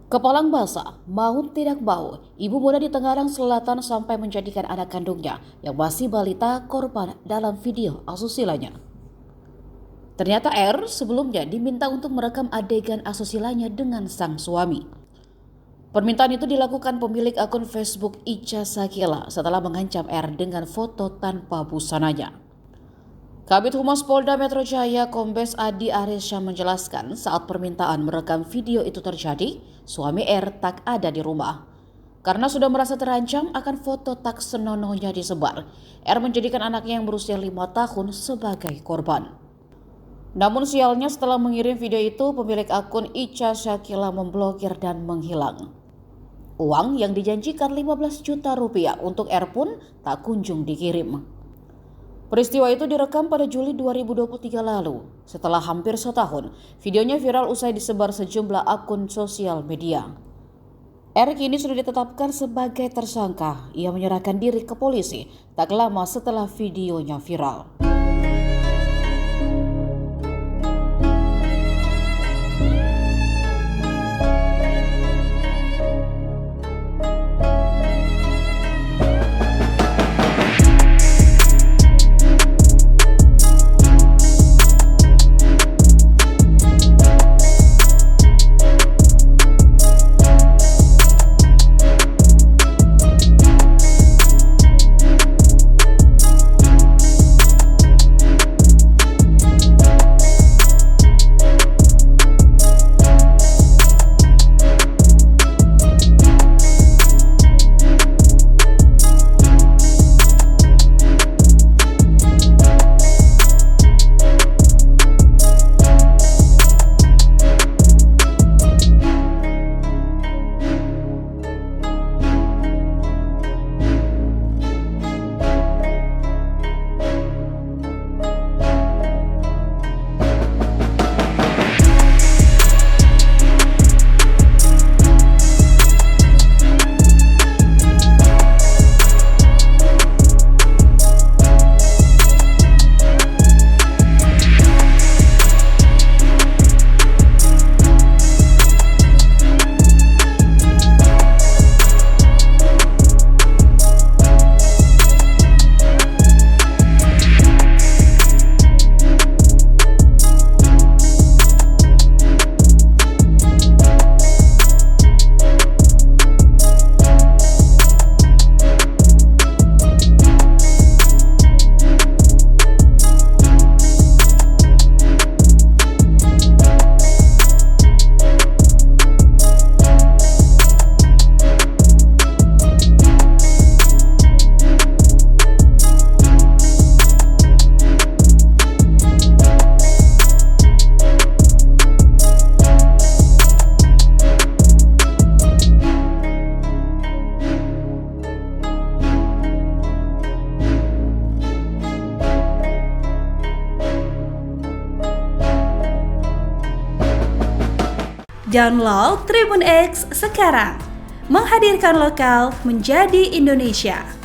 Kepalang basah, mau tidak mau, ibu muda di Tangerang Selatan sampai menjadikan anak kandungnya yang masih balita korban dalam video asusilanya. Ternyata R sebelumnya diminta untuk merekam adegan asusilanya dengan sang suami. Permintaan itu dilakukan pemilik akun Facebook Ica Sakila setelah mengancam R dengan foto tanpa busananya. Kabid Humas Polda Metro Jaya Kombes Adi Arisya menjelaskan saat permintaan merekam video itu terjadi, suami R tak ada di rumah. Karena sudah merasa terancam akan foto tak senonohnya disebar, R menjadikan anaknya yang berusia 5 tahun sebagai korban. Namun sialnya setelah mengirim video itu, pemilik akun Ica Sakila memblokir dan menghilang. Uang yang dijanjikan 15 juta rupiah untuk R pun tak kunjung dikirim. Peristiwa itu direkam pada Juli 2023 lalu. Setelah hampir setahun, videonya viral usai disebar sejumlah akun sosial media. R kini sudah ditetapkan sebagai tersangka. Ia menyerahkan diri ke polisi tak lama setelah videonya viral. Download Tribun X sekarang, menghadirkan lokal menjadi Indonesia.